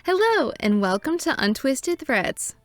Hello and welcome to Untwisted Threads.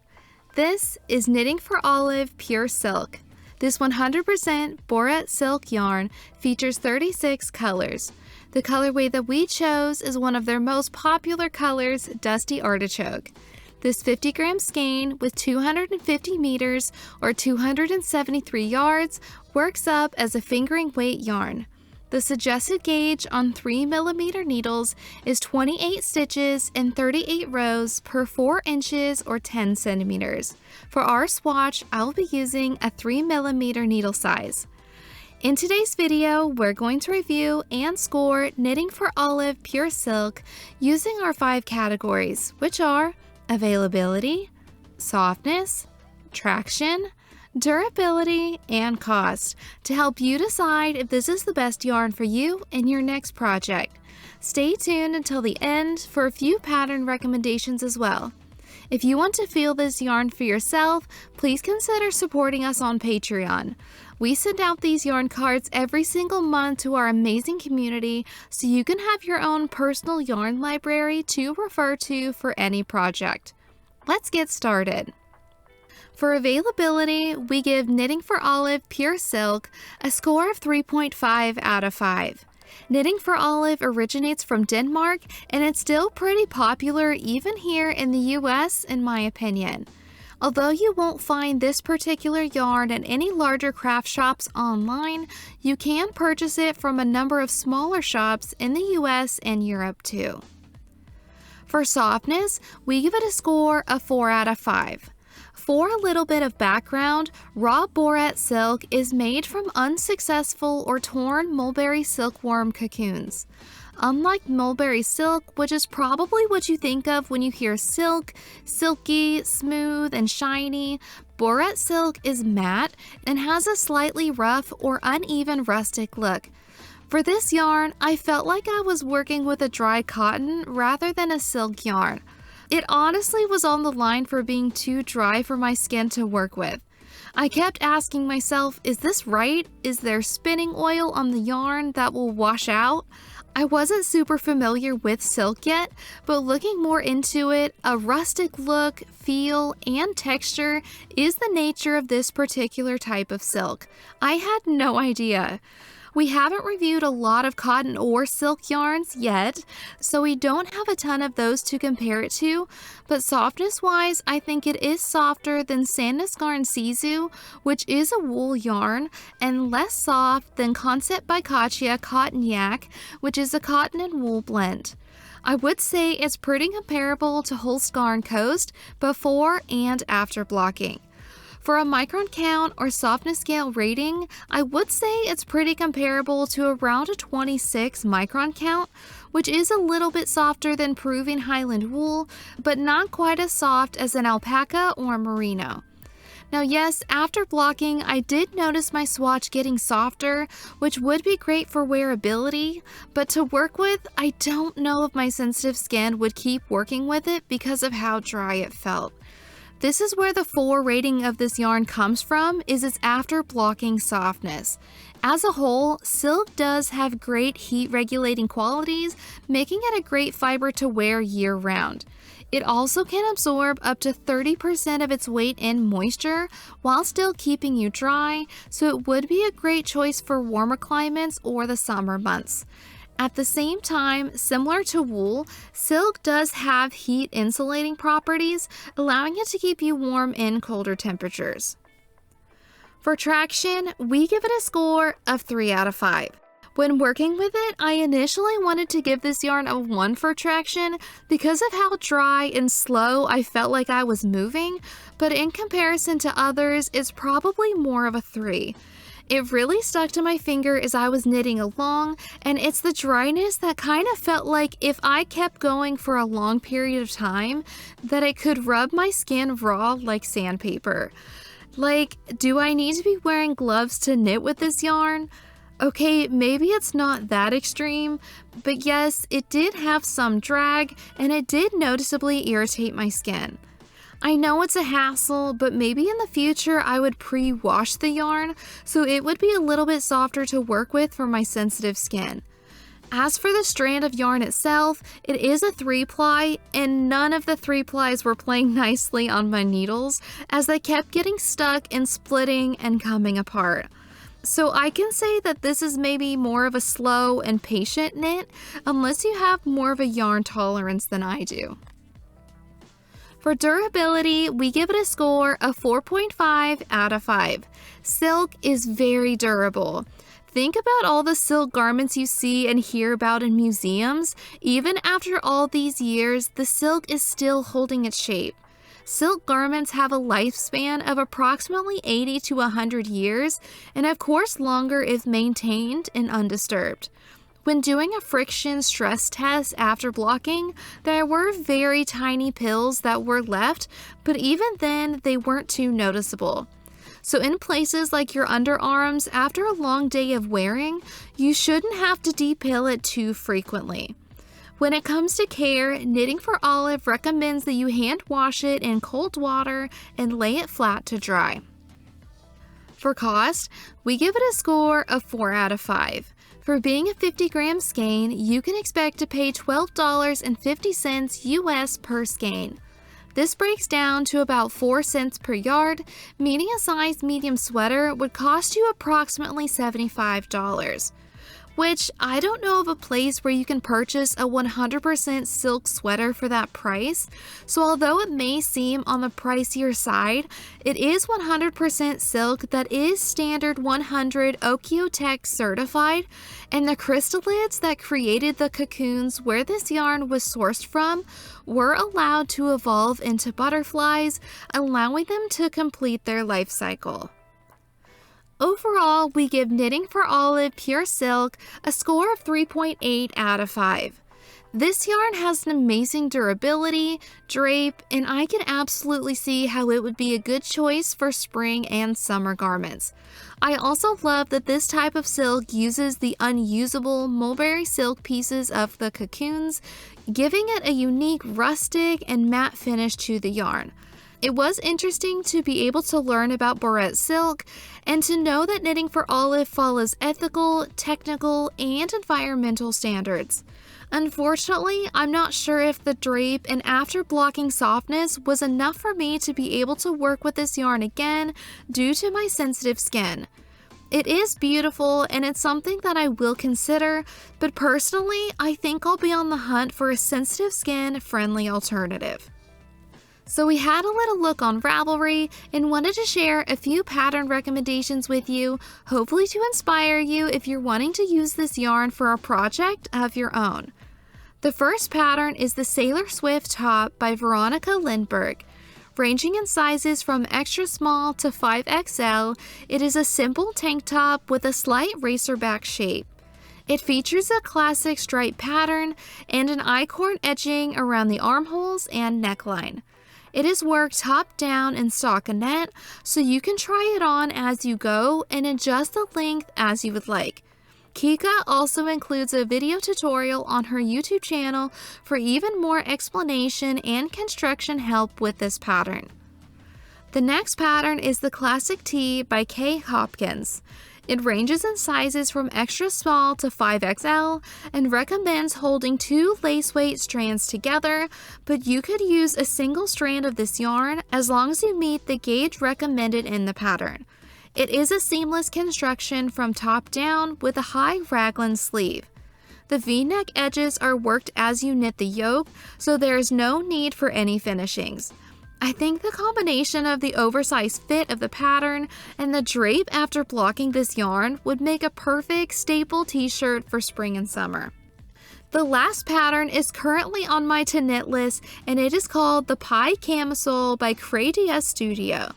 This is Knitting for Olive Pure Silk. This 100% Jouret silk yarn features 36 colors. The colorway that we chose is one of their most popular colors, Dusty Artichoke. This 50-gram skein with 250 meters or 273 yards works up as a fingering weight yarn. The suggested gauge on 3mm needles is 28 stitches and 38 rows per 4 inches or 10 centimeters. For our swatch, I will be using a 3mm needle size. In today's video, we're going to review and score Knitting for Olive Pure Silk using our 5 categories, which are availability, softness, traction, durability, and cost, to help you decide if this is the best yarn for you in your next project. Stay tuned until the end for a few pattern recommendations as well. If you want to feel this yarn for yourself, please consider supporting us on Patreon. We send out these yarn cards every single month to our amazing community so you can have your own personal yarn library to refer to for any project. Let's get started. For availability, we give Knitting for Olive Pure Silk a score of 3.5 out of 5. Knitting for Olive originates from Denmark, and it's still pretty popular even here in the US, in my opinion. Although you won't find this particular yarn at any larger craft shops online, you can purchase it from a number of smaller shops in the US and Europe too. For softness, we give it a score of 4 out of 5. For a little bit of background, raw Jouret silk is made from unsuccessful or torn mulberry silkworm cocoons. Unlike mulberry silk, which is probably what you think of when you hear silk, silky, smooth, and shiny, Jouret silk is matte and has a slightly rough or uneven rustic look. For this yarn, I felt like I was working with a dry cotton rather than a silk yarn. It honestly was on the line for being too dry for my skin to work with. I kept asking myself, is this right? Is there spinning oil on the yarn that will wash out? I wasn't super familiar with silk yet, but looking more into it, a rustic look, feel, and texture is the nature of this particular type of silk. I had no idea. We haven't reviewed a lot of cotton or silk yarns yet, so we don't have a ton of those to compare it to, but softness-wise, I think it is softer than Sandnes Sisu, which is a wool yarn, and less soft than Concept by Katja Cotton Yak, which is a cotton and wool blend. I would say it's pretty comparable to Holst Coast before and after blocking. For a micron count or softness scale rating, I would say it's pretty comparable to around a 26 micron count, which is a little bit softer than Peruvian Highland wool, but not quite as soft as an alpaca or merino. Now yes, after blocking, I did notice my swatch getting softer, which would be great for wearability, but to work with, I don't know if my sensitive skin would keep working with it because of how dry it felt. This is where the 4 rating of this yarn comes from, is its after blocking softness. As a whole, silk does have great heat regulating qualities, making it a great fiber to wear year round. It also can absorb up to 30% of its weight in moisture while still keeping you dry, so it would be a great choice for warmer climates or the summer months. At the same time, similar to wool, silk does have heat insulating properties, allowing it to keep you warm in colder temperatures. For traction, we give it a score of 3 out of 5. When working with it, I initially wanted to give this yarn a 1 for traction because of how dry and slow I felt like I was moving, but in comparison to others, it's probably more of a 3. It really stuck to my finger as I was knitting along, and it's the dryness that kind of felt like if I kept going for a long period of time, that it could rub my skin raw like sandpaper. Like, do I need to be wearing gloves to knit with this yarn? Okay, maybe it's not that extreme, but yes, it did have some drag, and it did noticeably irritate my skin. I know it's a hassle, but maybe in the future I would pre-wash the yarn so it would be a little bit softer to work with for my sensitive skin. As for the strand of yarn itself, it is a 3-ply, and none of the 3-plies were playing nicely on my needles as they kept getting stuck and splitting and coming apart. So I can say that this is maybe more of a slow and patient knit unless you have more of a yarn tolerance than I do. For durability, we give it a score of 4.5 out of 5. Silk is very durable. Think about all the silk garments you see and hear about in museums. Even after all these years, the silk is still holding its shape. Silk garments have a lifespan of approximately 80 to 100 years, and of course longer if maintained and undisturbed. When doing a friction stress test after blocking, there were very tiny pills that were left, but even then they weren't too noticeable. So in places like your underarms, after a long day of wearing, you shouldn't have to depill it too frequently. When it comes to care, Knitting for Olive recommends that you hand wash it in cold water and lay it flat to dry. For cost, we give it a score of 4 out of 5. For being a 50-gram skein, you can expect to pay $12.50 US per skein. This breaks down to about 4 cents per yard, meaning a size medium sweater would cost you approximately $75. Which I don't know of a place where you can purchase a 100% silk sweater for that price, so although it may seem on the pricier side, it is 100% silk that is standard 100 Okiotech certified, and the crystallids that created the cocoons where this yarn was sourced from were allowed to evolve into butterflies, allowing them to complete their life cycle. Overall, we give Knitting for Olive Pure Silk a score of 3.8 out of 5. This yarn has an amazing durability, drape, and I can absolutely see how it would be a good choice for spring and summer garments. I also love that this type of silk uses the unusable mulberry silk pieces of the cocoons, giving it a unique rustic and matte finish to the yarn. It was interesting to be able to learn about Jouret silk and to know that Knitting for Olive follows ethical, technical, and environmental standards. Unfortunately, I'm not sure if the drape and after blocking softness was enough for me to be able to work with this yarn again due to my sensitive skin. It is beautiful and it's something that I will consider, but personally, I think I'll be on the hunt for a sensitive skin friendly alternative. So we had a little look on Ravelry and wanted to share a few pattern recommendations with you, hopefully to inspire you if you're wanting to use this yarn for a project of your own. The first pattern is the Sailor Swift top by Veronika Lindberg. Ranging in sizes from extra small to 5XL, it is a simple tank top with a slight racerback shape. It features a classic stripe pattern and an I-cord edging around the armholes and neckline. It is worked top down in stockinette, so you can try it on as you go and adjust the length as you would like. Kika also includes a video tutorial on her YouTube channel for even more explanation and construction help with this pattern. The next pattern is the Classic Tee by Kay Hopkins. It ranges in sizes from extra small to 5XL and recommends holding 2 lace weight strands together, but you could use a single strand of this yarn as long as you meet the gauge recommended in the pattern. It is a seamless construction from top down with a high raglan sleeve. The V-neck edges are worked as you knit the yoke, so there is no need for any finishings. I think the combination of the oversized fit of the pattern and the drape after blocking this yarn would make a perfect staple t-shirt for spring and summer. The last pattern is currently on my to knit list and it is called the Pie Camisole by Cray DS Studio.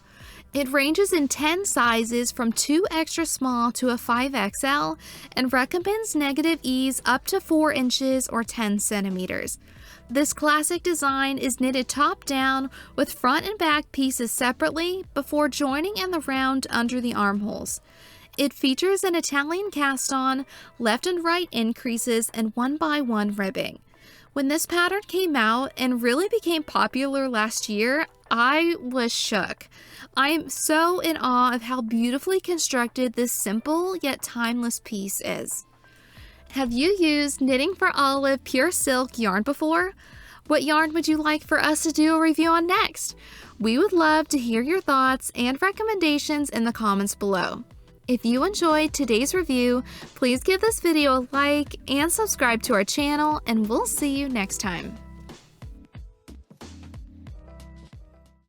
It ranges in 10 sizes from 2 extra small to a 5XL and recommends negative ease up to 4 inches or 10 centimeters. This classic design is knitted top down with front and back pieces separately before joining in the round under the armholes. It features an Italian cast-on, left and right increases, and 1x1 ribbing. When this pattern came out and really became popular last year, I was shook. I'm so in awe of how beautifully constructed this simple yet timeless piece is. Have you used Knitting for Olive Pure Silk yarn before? What yarn would you like for us to do a review on next? We would love to hear your thoughts and recommendations in the comments below. If you enjoyed today's review, please give this video a like and subscribe to our channel, and we'll see you next time.